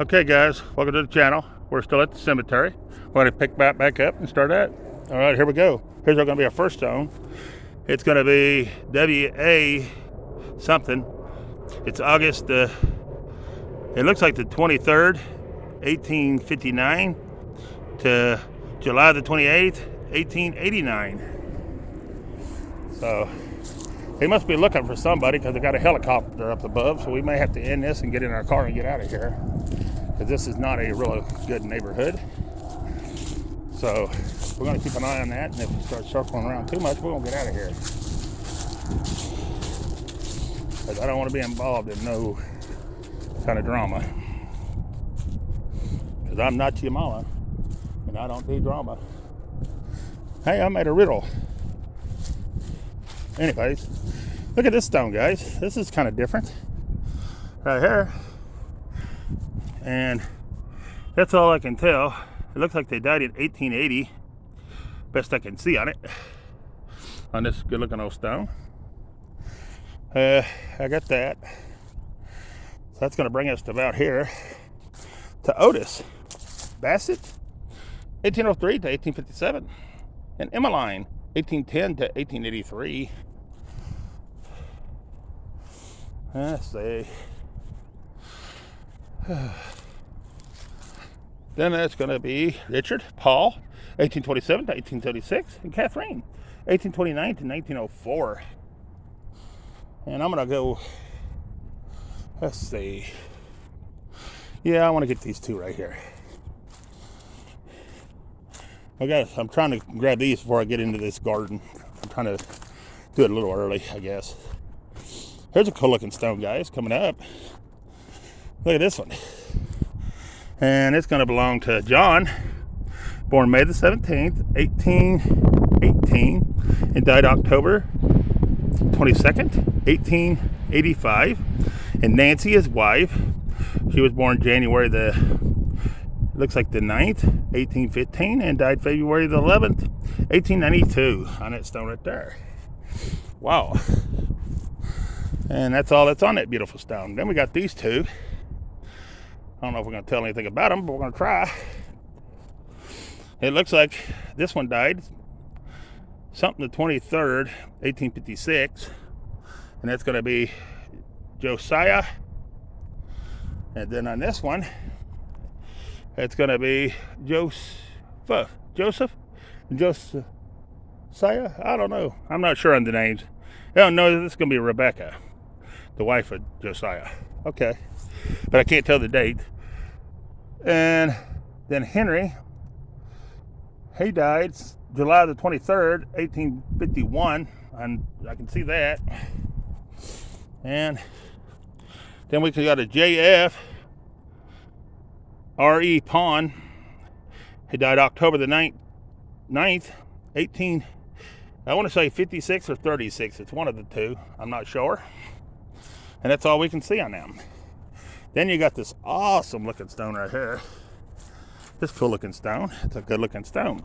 Okay guys, welcome to the channel. We're still at the cemetery. We're going to pick back up and start that. All right, here we go. Here's going to be our first stone. It's going to be WA something. It's August, it looks like the 23rd, 1859 to July the 28th, 1889. So they must be looking for somebody because they got a helicopter up above, so we may have to end this and get in our car and get out of here, because this is not a really good neighborhood. So we're going to keep an eye on that, and if we start circling around too much, we're going to get out of here, because I don't want to be involved in no kind of drama, because I'm not Yamala and I don't do drama. Hey, I made a riddle. Anyways, look at this stone, guys. This is kind of different right here, and that's all I can tell. It looks like they died in 1880, best I can see on it, on this good looking old stone. I got that. So that's going to bring us to about here, to Otis Bassett, 1803 to 1857, and Emmeline, 1810 to 1883. Let's see. Then that's going to be Richard Paul, 1827 to 1836, and Catherine, 1829 to 1904. And I'm going to go, let's see. Yeah, I want to get these two right here. Okay, I'm trying to grab these before I get into this garden. I'm trying to do it a little early, I guess. Here's a cool looking stone, guys, coming up. Look at this one. And it's going to belong to John, born May the 17th, 1818, and died October 22nd, 1885. And Nancy, his wife, she was born January the, looks like the 9th, 1815, and died February the 11th, 1892, on that stone right there. Wow. And that's all that's on that beautiful stone. Then we got these two. I don't know if we're going to tell anything about them, but we're going to try. It looks like this one died something the 23rd, 1856. And that's going to be Josiah. And then on this one, it's going to be Josiah. I don't know. I'm not sure on the names. Oh, no, this is going to be Rebecca, the wife of Josiah. Okay. But I can't tell the date. And then Henry, he died July the 23rd, 1851. And I can see that. And then we got a J.F. R.E. Pond. He died October the 9th, I want to say 56 or 36. It's one of the two. I'm not sure. And that's all we can see on them. Then you got this awesome looking stone right here. This cool looking stone. It's a good looking stone.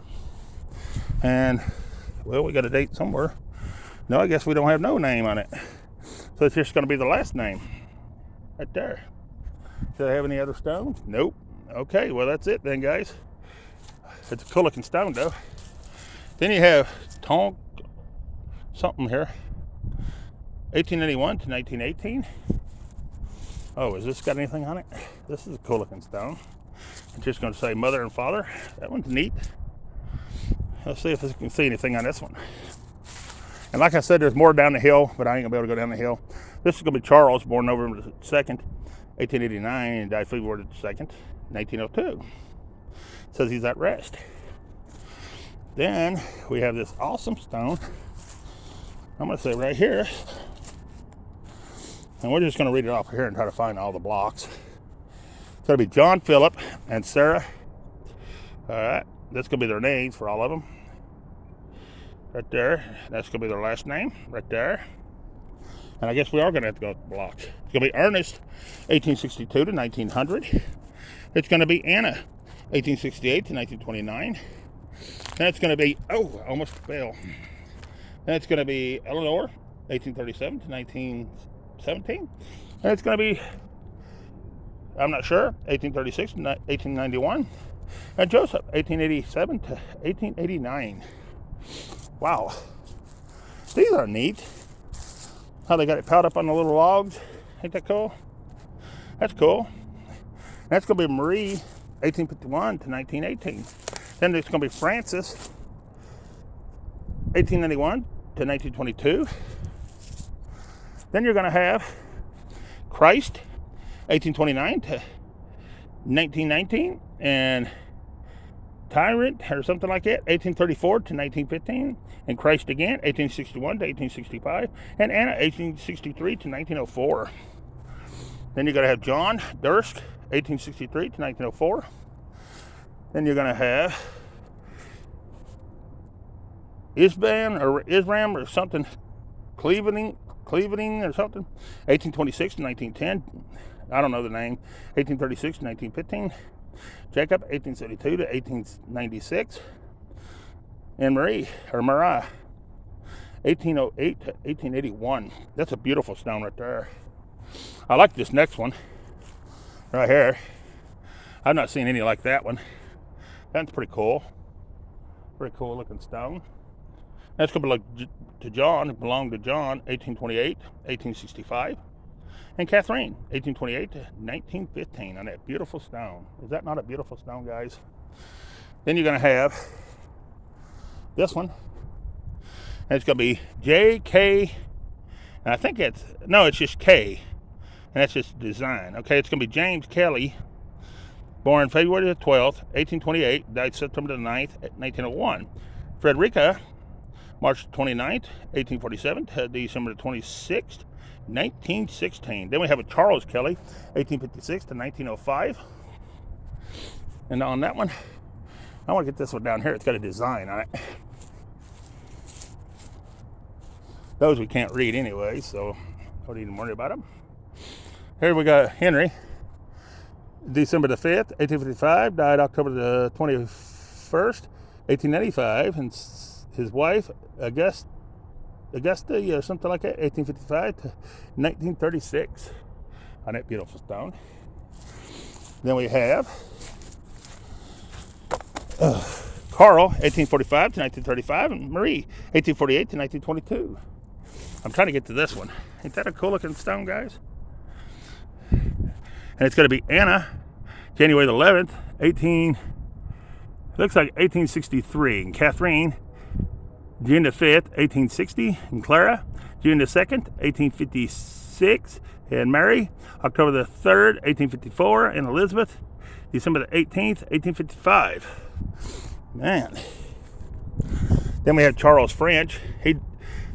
And, well, we got a date somewhere. No, I guess we don't have no name on it. So it's just going to be the last name. Right there. Do they have any other stones? Nope. Okay, well, that's it then, guys. It's a cool looking stone, though. Then you have Tonk something here, 1881 to 1918. Oh, has this got anything on it? This is a cool looking stone. I'm just going to say mother and father. That one's neat. Let's see if we can see anything on this one. And like I said, there's more down the hill, but I ain't going to be able to go down the hill. This is going to be Charles, born November 2nd, 1889, and died February 2nd, 1902. Says he's at rest. Then we have this awesome stone. I'm going to say right here. And we're just going to read it off here and try to find all the blocks. It's going to be John Phillip and Sarah. All right. That's going to be their names for all of them. Right there. That's going to be their last name. Right there. And I guess we are going to have to go with the blocks. It's going to be Ernest, 1862 to 1900. It's going to be Anna, 1868 to 1929. Then it's going to be, oh, I almost fell. Then it's going to be Eleanor, 1837 to 1917. And it's going to be I'm not sure, 1836 to 1891. And Joseph, 1887 to 1889. Wow. These are neat. How they got it piled up on the little logs. Ain't that cool? That's cool. That's going to be Marie, 1851 to 1918. Then there's going to be Francis, 1891 to 1922. Then you're going to have Christ, 1829 to 1919. And Tyrant, or something like that, 1834 to 1915. And Christ again, 1861 to 1865. And Anna, 1863 to 1904. Then you're going to have John Durst, 1863 to 1904. Then you're going to have Isram or something, Clevening or something, 1826 to 1910. I don't know the name. 1836 to 1915. Jacob, 1872 to 1896. And Mariah, 1808 to 1881. That's a beautiful stone right there. I like this next one right here. I've not seen any like that one. That's pretty cool. Pretty cool looking stone. That's going to belong to John. It belonged to John, 1828, 1865. And Catherine, 1828 to 1915 on that beautiful stone. Is that not a beautiful stone, guys? Then you're going to have this one. And it's going to be J.K. And I think it's just K. And that's just design. Okay, it's going to be James Kelly, born February the 12th, 1828, died September the 9th, 1901. Frederica, March 29th, 1847 to December the 26th, 1916. Then we have a Charles Kelly, 1856 to 1905. And on that one, I want to get this one down here. It's got a design on it. Those we can't read anyway, so I don't even worry about them. Here we got Henry, December the 5th, 1855, died October the 21st, 1895, and his wife, Augusta, or something like that, 1855 to 1936, on that beautiful stone. Then we have Carl, 1845 to 1935, and Marie, 1848 to 1922. I'm trying to get to this one. Ain't that a cool looking stone, guys? And it's going to be Anna, January the 11th, looks like 1863. And Catherine, June the 5th, 1860. And Clara, June the 2nd, 1856. And Mary, October the 3rd, 1854. And Elizabeth, December the 18th, 1855. Man. Then we have Charles French,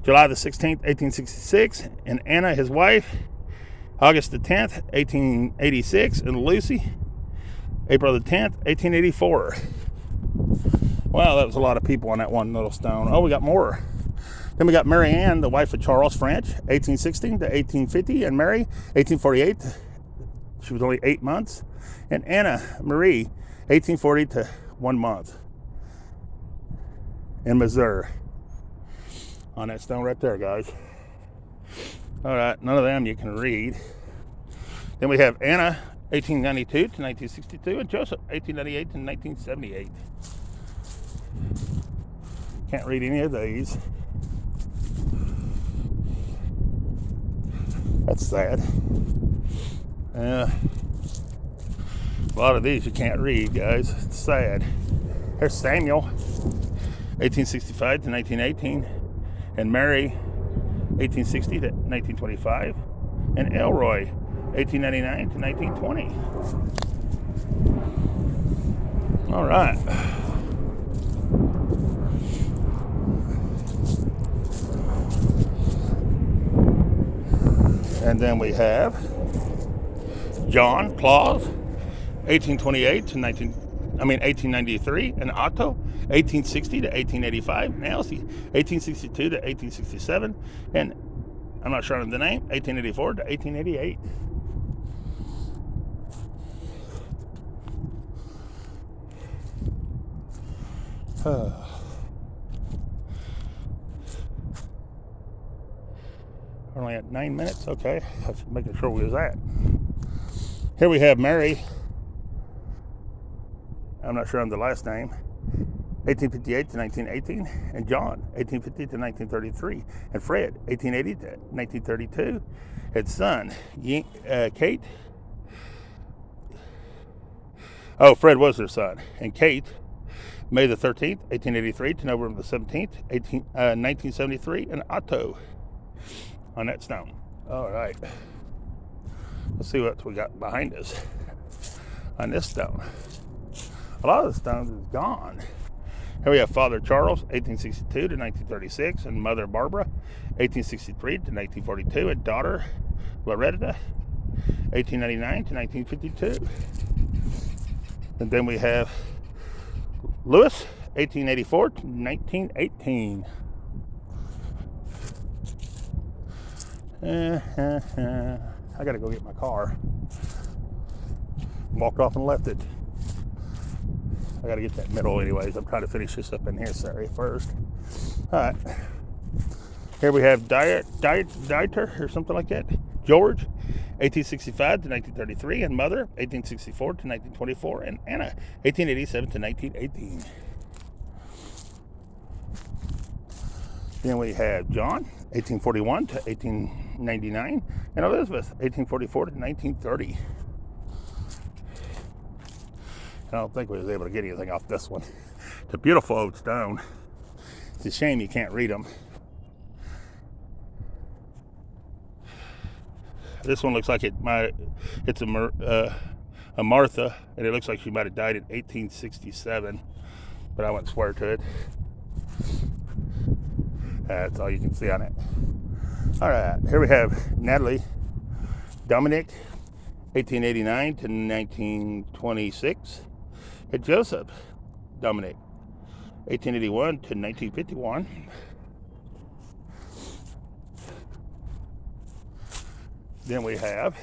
July the 16th, 1866. And Anna, his wife, August the 10th, 1886. And Lucy, April the 10th, 1884. Wow, that was a lot of people on that one little stone. Oh, we got more. Then we got Mary Ann, the wife of Charles French, 1816 to 1850. And Mary, 1848. She was only 8 months. And Anna Marie, 1840 to 1 month. In Missouri. On that stone right there, guys. All right, none of them you can read. Then we have Anna, 1892 to 1962, and Joseph, 1898 to 1978. Can't read any of these. That's sad. A lot of these you can't read, guys. It's sad. There's Samuel, 1865 to 1918, and Mary, 1860 to 1925, and Elroy, 1899 to 1920. All right. And then we have John Claus, 1828 to 1893, and Otto, 1860 to 1885, and Elsie, 1862 to 1867, and I'm not sure of the name, 1884 to 1888. Only at 9 minutes. Okay, I was making sure we was at. Here we have Mary. I'm not sure on the last name. 1858 to 1918. And John, 1850 to 1933. And Fred, 1880 to 1932. His son, Kate. Oh, Fred was their son. And Kate, May the 13th, 1883 to November the 17th, 1973. And Otto on that stone. All right. Let's see what we got behind us on this stone. A lot of the stones is gone. Here we have Father Charles, 1862 to 1936, and Mother Barbara, 1863 to 1942, and daughter Loretta, 1899 to 1952. And then we have Louis, 1884 to 1918. I gotta go get my car. Walked off and left it. I gotta get that middle anyways. I'm trying to finish this up in here, sorry, first. Alright. Here we have Dieter or something like that. George, 1865 to 1933, and Mother, 1864 to 1924, and Anna, 1887 to 1918. Then we have John, 1841 to 1899, and Elizabeth, 1844 to 1930. I don't think we was able to get anything off this one. It's a beautiful old stone. It's a shame you can't read them. This one looks like it's a Martha, and it looks like she might have died in 1867, but I wouldn't swear to it. That's all you can see on it. All right, here we have Natalie Dominic, 1889 to 1926. And Joseph Dominic, 1881 to 1951. Then we have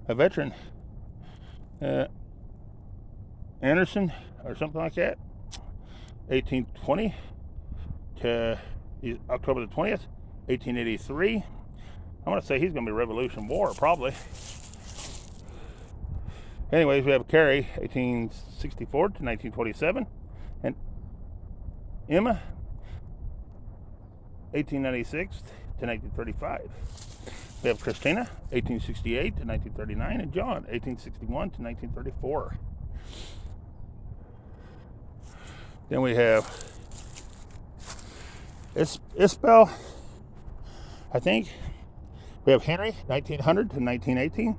a veteran, Anderson or something like that, 1820 to October the 20th, 1883. I'm going to say he's going to be Revolution War, probably. Anyways, we have Carrie, 1864 to 1927, and Emma, 1896 to 1935. We have Christina, 1868 to 1939, and John, 1861 to 1934. Then we have Isabel, I think. We have Henry, 1900 to 1918.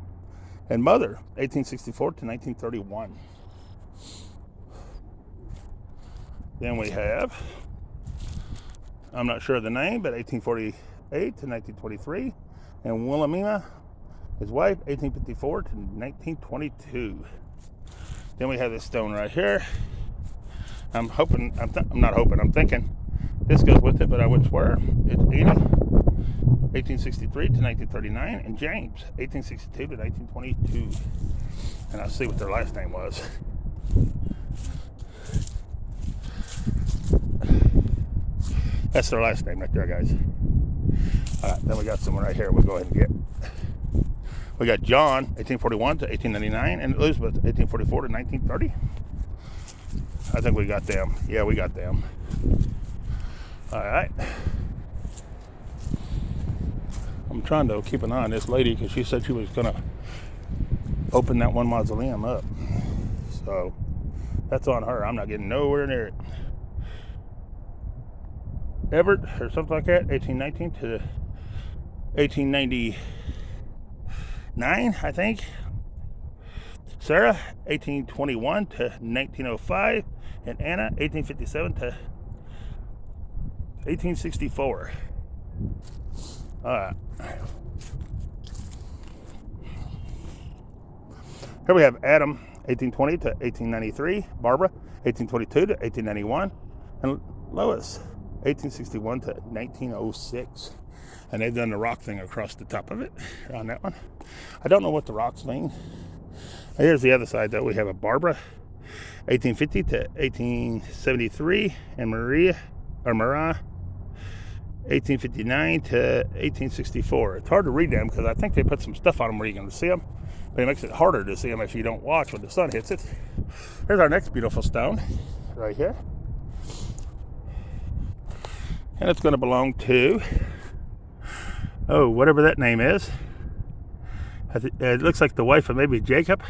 And Mother, 1864 to 1931. Then we have, I'm not sure of the name, but 1848 to 1923. And Wilhelmina, his wife, 1854 to 1922. Then we have this stone right here. I'm thinking this goes with it, but I would swear. It's Edie, 1863 to 1939, and James, 1862 to 1922. And I'll see what their last name was. That's their last name right there, guys. All right, then we got someone right here we'll go ahead and get. We got John, 1841 to 1899, and Elizabeth, 1844 to 1930. I think we got them. Yeah, we got them. All right. I'm trying to keep an eye on this lady because she said she was going to open that one mausoleum up. So that's on her. I'm not getting nowhere near it. Everett or something like that, 1819 to 1899, I think. Sarah, 1821 to 1905, and Anna, 1857 to 1864. All right. Here we have Adam, 1820 to 1893, Barbara, 1822 to 1891, and Lois, 1861 to 1906. And they've done the rock thing across the top of it on that one. I don't know what the rocks mean. Here's the other side, though. We have a Barbara, 1850 to 1873, and Maria, 1859 to 1864. It's hard to read them because I think they put some stuff on them where you can see them. But it makes it harder to see them if you don't watch when the sun hits it. Here's our next beautiful stone right here. And it's going to belong to, oh, whatever that name is. It looks like the wife of maybe Jacob.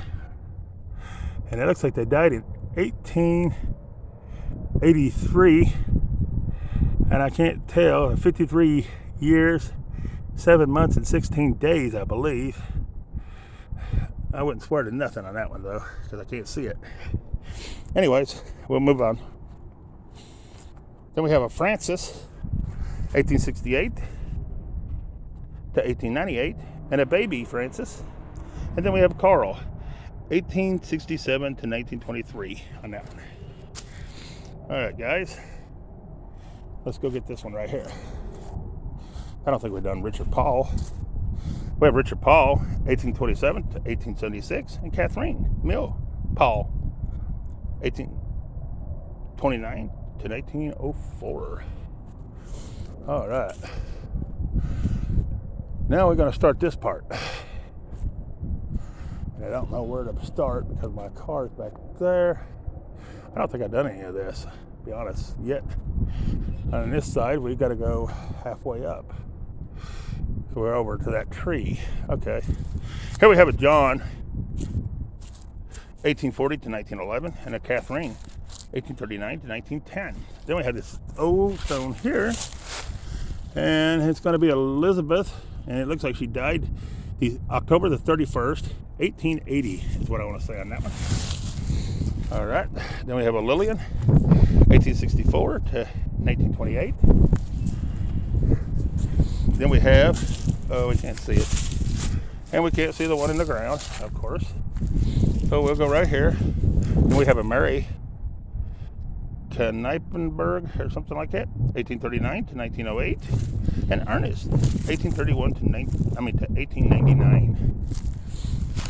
And it looks like they died in 1883. And I can't tell, 53 years, 7 months, and 16 days, I believe. I wouldn't swear to nothing on that one, though, because I can't see it. Anyways, we'll move on. Then we have a Francis, 1868 to 1898, and a baby Francis. And then we have Carl, 1867 to 1923 on that one. All right, guys. Let's go get this one right here. I don't think we've done Richard Paul. We have Richard Paul, 1827 to 1876, and Catherine Mill Paul, 1829 to 1904. All right. Now we're going to start this part. And I don't know where to start because my car's back there. I don't think I've done any of this, to be honest, yet. On this side, we've got to go halfway up. So we're over to that tree. Okay. Here we have a John, 1840 to 1911, and a Catherine, 1839 to 1910. Then we have this old stone here, and it's going to be Elizabeth, and it looks like she died October the 31st, 1880 is what I want to say on that one. All right. Then we have a Lillian, 1864 to 1928. Then we have, oh, we can't see it. And we can't see the one in the ground, of course. So we'll go right here. And we have a Mary Knipenberg or something like that, 1839 to 1908. And Ernest, 1831 to 1899.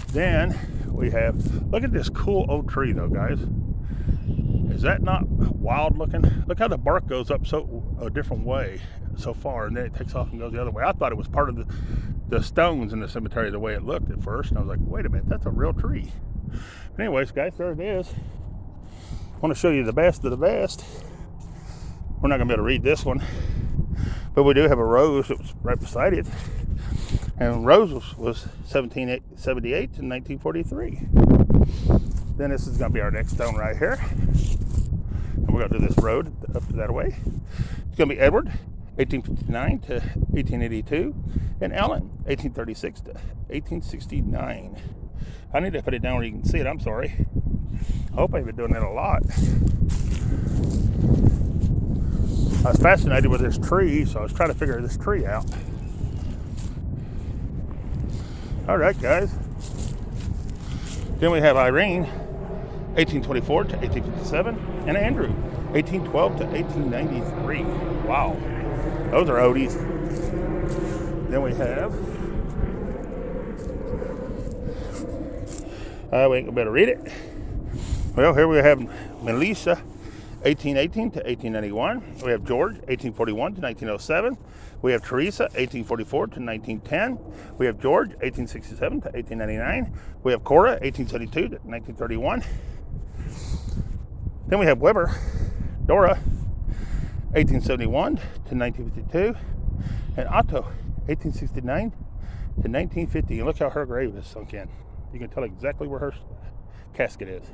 Then we have, look at this cool old tree though, guys. Is that not wild looking? Look how the bark goes up a different way so far, and then it takes off and goes the other way. I thought it was part of the stones in the cemetery the way it looked at first, and I was like, wait a minute, that's a real tree. But anyways, guys, there it is. I want to show you the best of the best. We're not going to be able to read this one, but we do have a rose that was right beside it. And Rose was 1778 to 1943. Then this is going to be our next stone right here. And we're going to do this road up to that way. It's going to be Edward, 1859 to 1882. And Ellen, 1836 to 1869. I need to put it down where you can see it. I'm sorry. I hope I've been doing that a lot. I was fascinated with this tree, so I was trying to figure this tree out. All right, guys. Then we have Irene, 1824 to 1857, and Andrew, 1812 to 1893. Wow, those are oldies. Then we have, we ain't gonna be able to read it. Well, here we have Melissa, 1818 to 1891. We have George, 1841 to 1907. We have Teresa, 1844 to 1910. We have George, 1867 to 1899. We have Cora, 1872 to 1931. Then we have Weber, Dora, 1871 to 1952. And Otto, 1869 to 1950. And look how her grave is sunk in. You can tell exactly where her casket is.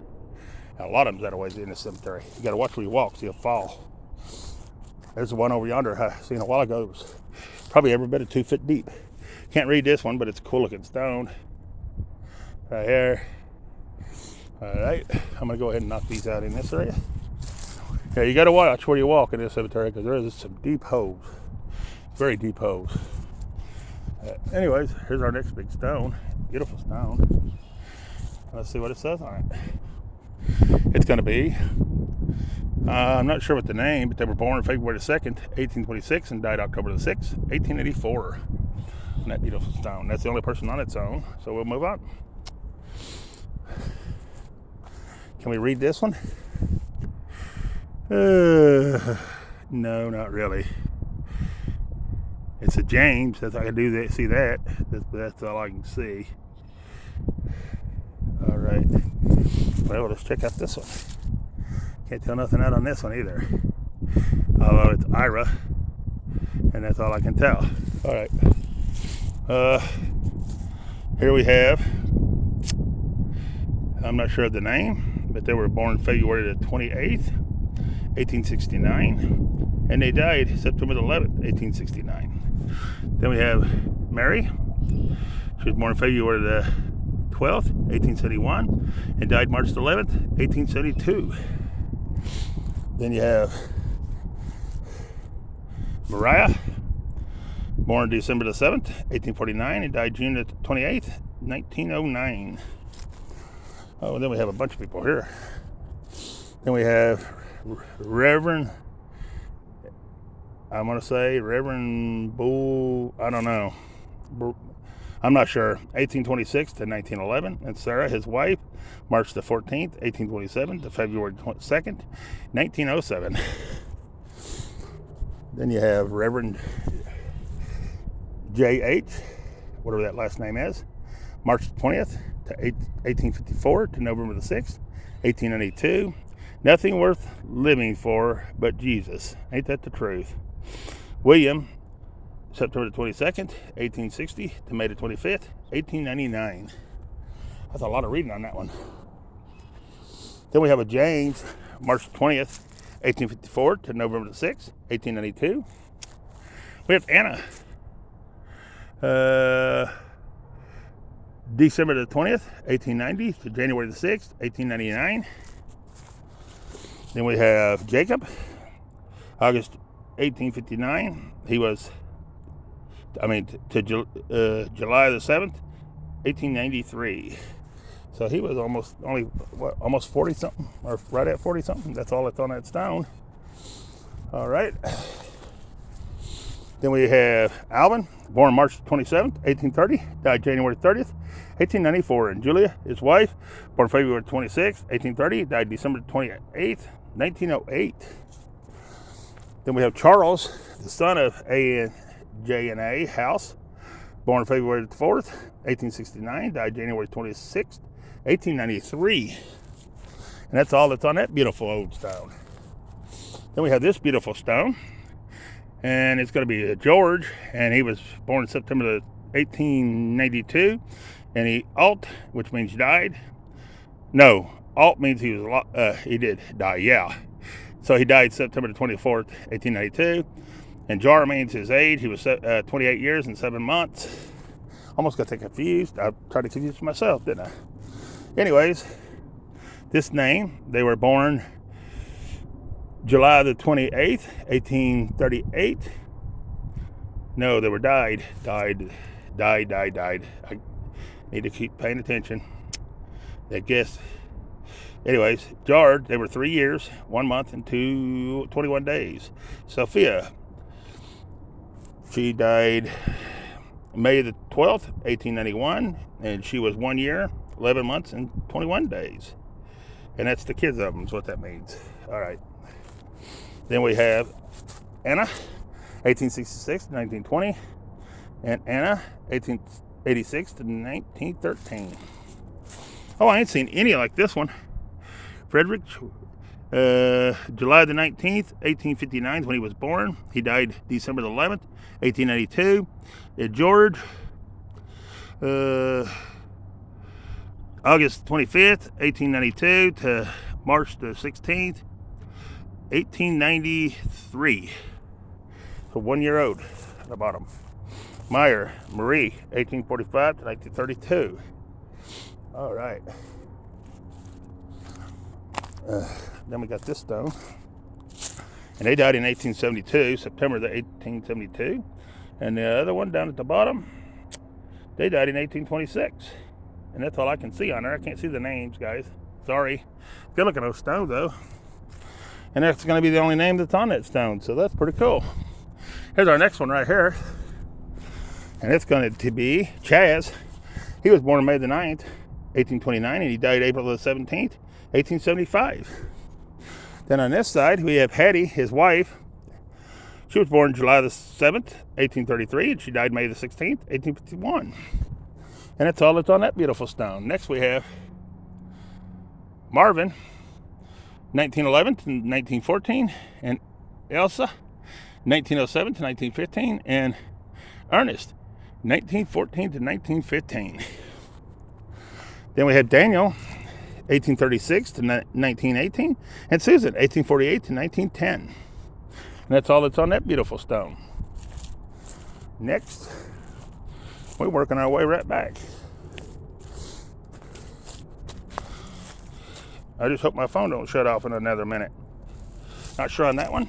Now, a lot of them's that ways in the cemetery. You got to watch where you walk so you'll fall. There's the one over yonder I seen a while ago. It was probably every bit of 2 feet deep. Can't read this one, but it's a cool looking stone. Right here. All right. I'm going to go ahead and knock these out in this area. Yeah, you got to watch where you walk in this cemetery because there is some deep holes. Very deep holes. Anyways, here's our next big stone. Beautiful stone. Let's see what it says on it. It's going to be, I'm not sure what the name, but they were born February 2nd, 1826 and died October the 6th, 1884. And that beautiful stone. That's the only person on its own. So we'll move on. Can we read this one? No, not really. It's a James. That's I can do that. See that? That's all I can see. Well, let's check out this one. Can't tell nothing out on this one either. Although it's Ira, and that's all I can tell. All right. Here we have, I'm not sure of the name, but they were born February the 28th, 1869, and they died September the 11th, 1869. Then we have Mary. She was born February the 12th, 1871, and died March the 11th, 1872. Then you have Mariah, born December the 7th, 1849, and died June the 28th, 1909. Oh, then we have a bunch of people here. Then we have Reverend, I'm going to say Reverend Bull, I don't know. I'm not sure. 1826 to 1911. And Sarah, his wife, March the 14th, 1827 to February 2nd, 1907. Then you have Reverend J.H., whatever that last name is, March 20th to 1854 to November the 6th, 1892. Nothing worth living for but Jesus. Ain't that the truth? William, September the 22nd, 1860 to May the 25th, 1899. That's a lot of reading on that one. Then we have a James, March 20th, 1854 to November the 6th, 1892. We have Anna, December the 20th, 1890 to January the 6th, 1899. Then we have Jacob, August 1859. He was, to July the 7th, 1893. So he was almost 40 something, or right at 40 something. That's all that's on that stone. All right. Then we have Alvin, born March 27th, 1830, died January 30th, 1894. And Julia, his wife, born February 26th, 1830, died December 28th, 1908. Then we have Charles, the son of A and J and A House, born February 4th, 1869, died January 26th, 1893. And that's all that's on that beautiful old stone. Then we have this beautiful stone, and it's going to be George, and he was born September 1892, and he alt, which means died. No, alt means he did die, yeah. So he died September 24th, 1892, and Jar means his age. He was 28 years and 7 months. Almost got that confused. I tried to confuse myself, didn't I? Anyways, this name, they were born July the 28th, 1838. No, they were died. I need to keep paying attention. I guess. Anyways, George, they were 3 years, 1 month, and 21 days. Sophia, she died May the 12th, 1891, and she was 1 year, 11 months, and 21 days. And that's the kids of them, is what that means. All right. Then we have Anna, 1866 to 1920, and Anna, 1886 to 1913. Oh, I ain't seen any like this one. Frederick, July the 19th, 1859 when he was born. He died December the 11th, 1892. George, August 25th, 1892 to March the 16th, 1893. So 1 year old at the bottom. Meyer, Marie, 1845 to 1932. All right. Then we got this stone. And they died in 1872, September the 1872. And the other one down at the bottom, they died in 1826. And that's all I can see on there. I can't see the names, guys. Sorry. Good looking old stone, though. And that's going to be the only name that's on that stone. So that's pretty cool. Here's our next one right here. And it's going to be Chaz. He was born May the 9th, 1829, and he died April the 17th, 1875. Then on this side, we have Hattie, his wife. She was born July the 7th, 1833, and she died May the 16th, 1851. And that's all that's on that beautiful stone. Next we have Marvin, 1911 to 1914, and Elsa, 1907 to 1915, and Ernest, 1914 to 1915. Then we had Daniel, 1836 to 1918, and Susan, 1848 to 1910. And that's all that's on that beautiful stone. Next, we're working our way right back. I just hope my phone don't shut off in another minute. Not sure on that one.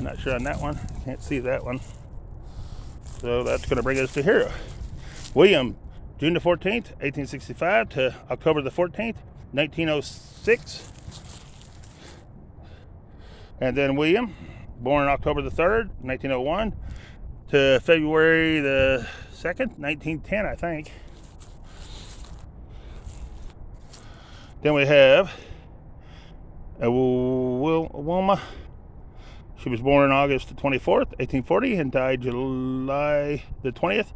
Not sure on that one. Can't see that one. So that's going to bring us to here. William, June the 14th, 1865 to October the 14th, 1906. And then William, born October the 3rd, 1901 to February the 2nd, 1910, I think. Then we have Wilma. She was born on August the 24th, 1840, and died July the 20th,